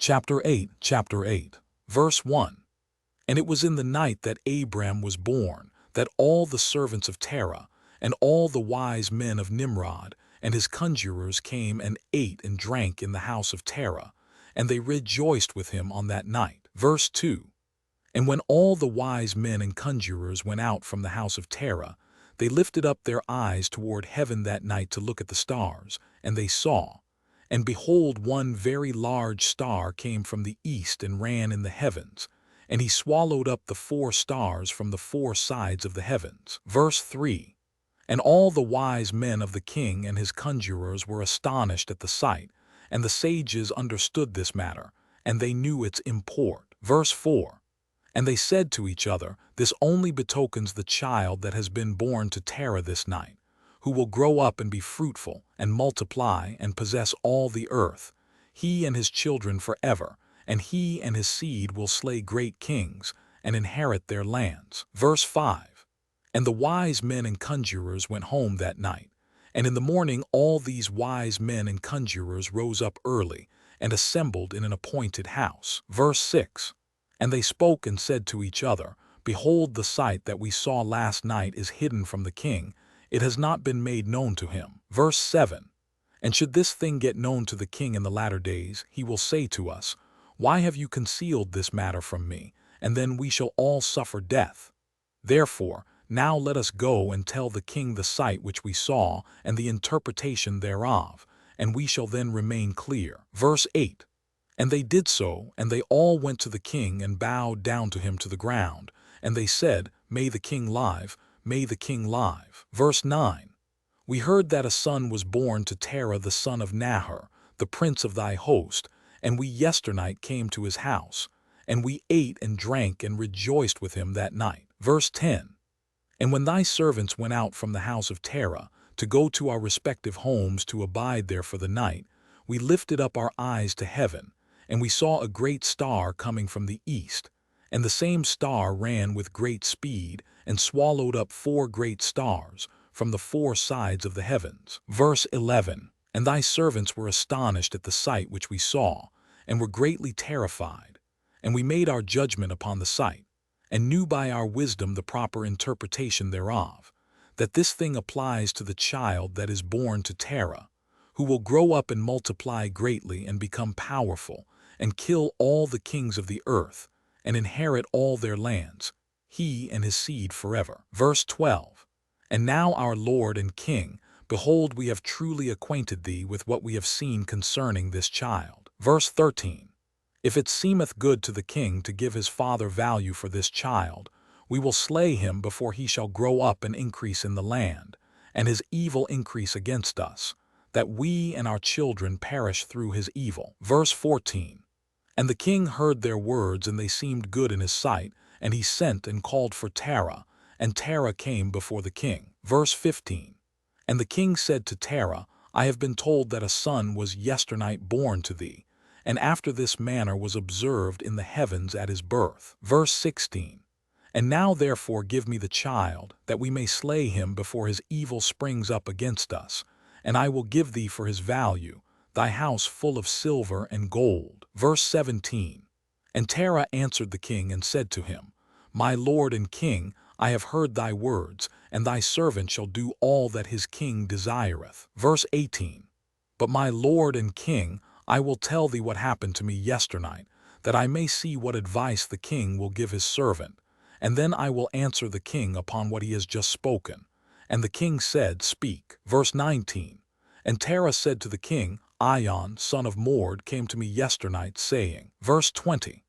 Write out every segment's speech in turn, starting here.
Chapter 8, verse 1. And it was in the night that Abram was born, that all the servants of Terah, and all the wise men of Nimrod, and his conjurers came and ate and drank in the house of Terah, and they rejoiced with him on that night. Verse 2. And when all the wise men and conjurers went out from the house of Terah, they lifted up their eyes toward heaven that night to look at the stars, and they saw. And behold, one very large star came from the east and ran in the heavens, and he swallowed up the 4 stars from the 4 sides of the heavens. Verse 3. And all the wise men of the king and his conjurers were astonished at the sight, and the sages understood this matter, and they knew its import. Verse 4. And they said to each other, This only betokens the child that has been born to Terah this night, who will grow up and be fruitful, and multiply, and possess all the earth, he and his children forever, and he and his seed will slay great kings, and inherit their lands. Verse 5. And the wise men and conjurers went home that night, and in the morning all these wise men and conjurers rose up early, and assembled in an appointed house. Verse 6. And they spoke and said to each other, Behold, the sight that we saw last night is hidden from the king, it has not been made known to him. Verse 7. And should this thing get known to the king in the latter days, he will say to us, Why have you concealed this matter from me? And then we shall all suffer death. Therefore, now let us go and tell the king the sight which we saw, and the interpretation thereof, and we shall then remain clear. Verse 8. And they did so, and they all went to the king and bowed down to him to the ground, and they said, May the king live, may the king live. Verse 9. We heard that a son was born to Terah the son of Nahor, the prince of thy host, and we yesternight came to his house, and we ate and drank and rejoiced with him that night. Verse 10. And when thy servants went out from the house of Terah, to go to our respective homes to abide there for the night, we lifted up our eyes to heaven, and we saw a great star coming from the east, and the same star ran with great speed, and swallowed up 4 great stars from the 4 sides of the heavens. Verse 11. And thy servants were astonished at the sight which we saw, and were greatly terrified. And we made our judgment upon the sight, and knew by our wisdom the proper interpretation thereof, that this thing applies to the child that is born to Terah, who will grow up and multiply greatly and become powerful, and kill all the kings of the earth, and inherit all their lands, he and his seed forever. Verse 12. And now our Lord and King, behold, we have truly acquainted thee with what we have seen concerning this child. Verse 13. If it seemeth good to the king to give his father value for this child, we will slay him before he shall grow up and increase in the land, and his evil increase against us, that we and our children perish through his evil. Verse 14. And the king heard their words, and they seemed good in his sight, and he sent and called for Terah, and Terah came before the king. Verse 15. And the king said to Terah, I have been told that a son was yesternight born to thee, and after this manner was observed in the heavens at his birth. Verse 16. And now therefore give me the child, that we may slay him before his evil springs up against us, and I will give thee for his value thy house full of silver and gold. Verse 17. And Terah answered the king and said to him, My lord and king, I have heard thy words, and thy servant shall do all that his king desireth. Verse 18. But my lord and king, I will tell thee what happened to me yesternight, that I may see what advice the king will give his servant, and then I will answer the king upon what he has just spoken. And the king said, Speak. Verse 19. And Terah said to the king, Ion, son of Mord, came to me yesternight, saying, Verse 20.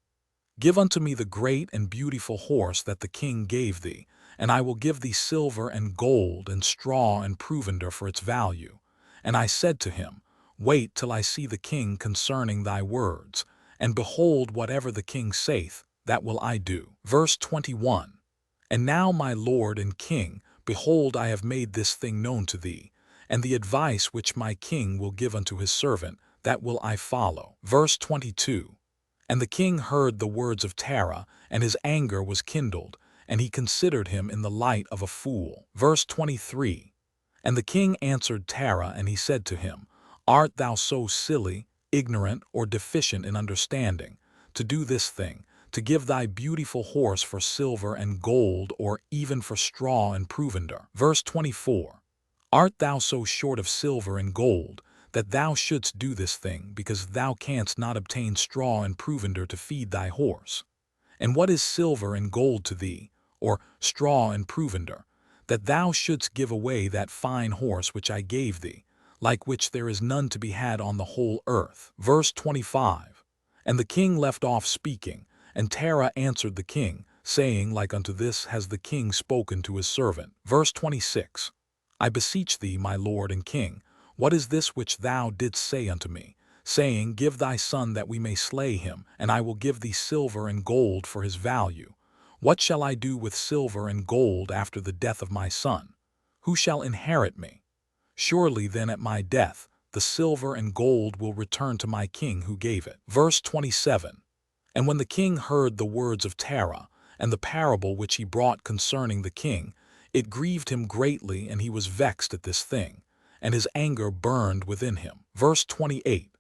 Give unto me the great and beautiful horse that the king gave thee, and I will give thee silver and gold and straw and provender for its value. And I said to him, Wait till I see the king concerning thy words, and behold, whatever the king saith, that will I do. Verse 21. And now, my lord and king, behold, I have made this thing known to thee, and the advice which my king will give unto his servant, that will I follow. Verse 22. And the king heard the words of Terah, and his anger was kindled, and he considered him in the light of a fool. Verse 23. And the king answered Terah, and he said to him, Art thou so silly? ignorant or deficient in understanding, to do this thing, to give thy beautiful horse for silver and gold, or even for straw and provender. Verse 24. Art thou so short of silver and gold, that thou shouldst do this thing, because thou canst not obtain straw and provender to feed thy horse? And what is silver and gold to thee, or straw and provender, that thou shouldst give away that fine horse which I gave thee, like which there is none to be had on the whole earth? Verse 25. And the king left off speaking, and Terah answered the king, saying, Like unto this has the king spoken to his servant. Verse 26. I beseech thee, my lord and king, what is this which thou didst say unto me, saying, Give thy son that we may slay him, and I will give thee silver and gold for his value? What shall I do with silver and gold after the death of my son? Who shall inherit me? Surely then at my death the silver and gold will return to my king who gave it. Verse 27. And when the king heard the words of Terah, and the parable which he brought concerning the king, it grieved him greatly, and he was vexed at this thing, and his anger burned within him. Verse 28.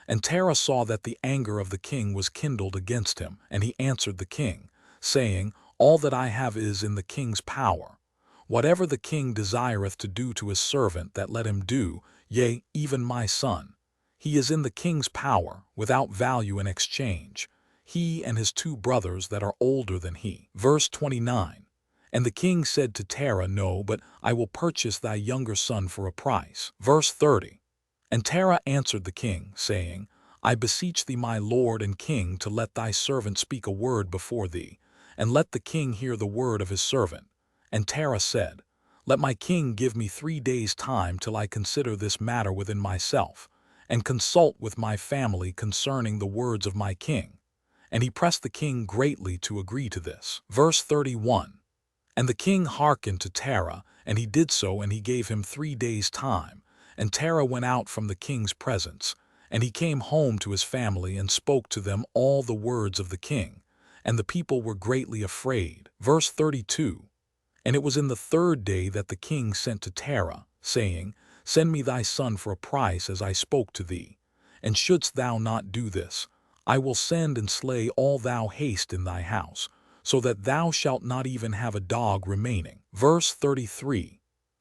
And Terah saw that the anger of the king was kindled against him, and he answered the king, saying, All that I have is in the king's power. Whatever the king desireth to do to his servant, that let him do, yea, even my son. He is in the king's power, without value in exchange, he and his 2 brothers that are older than he. Verse 29. And the king said to Terah, No, but I will purchase thy younger son for a price. Verse 30. And Terah answered the king, saying, I beseech thee, my lord and king, to let thy servant speak a word before thee, and let the king hear the word of his servant. And Terah said, Let my king give me 3 days' time till I consider this matter within myself, and consult with my family concerning the words of my king. And he pressed the king greatly to agree to this. Verse 31. And the king hearkened to Terah, and he did so, and he gave him 3 days' time. And Terah went out from the king's presence, and he came home to his family, and spoke to them all the words of the king. And the people were greatly afraid. Verse 32. And it was in the 3rd day that the king sent to Terah, saying, Send me thy son for a price, as I spoke to thee. And shouldst thou not do this, I will send and slay all thou hast in thy house, so that thou shalt not even have a dog remaining. Verse 33.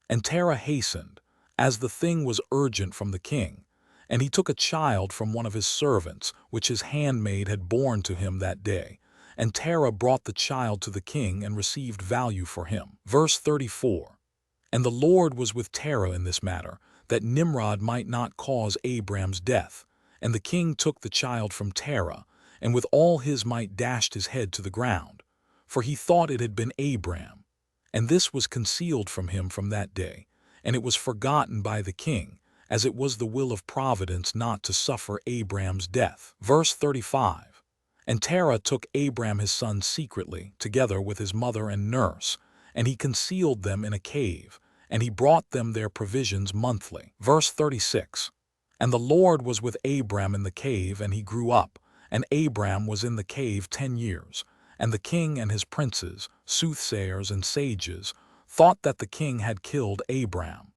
And Terah hastened, as the thing was urgent from the king, and he took a child from one of his servants, which his handmaid had borne to him that day. And Terah brought the child to the king, and received value for him. Verse 34. And the Lord was with Terah in this matter, that Nimrod might not cause Abram's death. And the king took the child from Terah, and with all his might dashed his head to the ground, for he thought it had been Abram. And this was concealed from him from that day, and it was forgotten by the king, as it was the will of providence not to suffer Abram's death. Verse 35. And Terah took Abram his son secretly, together with his mother and nurse, and he concealed them in a cave, and he brought them their provisions monthly. Verse 36. And the Lord was with Abram in the cave, and he grew up, and Abram was in the cave 10 years. And the king and his princes, soothsayers and sages, thought that the king had killed Abram.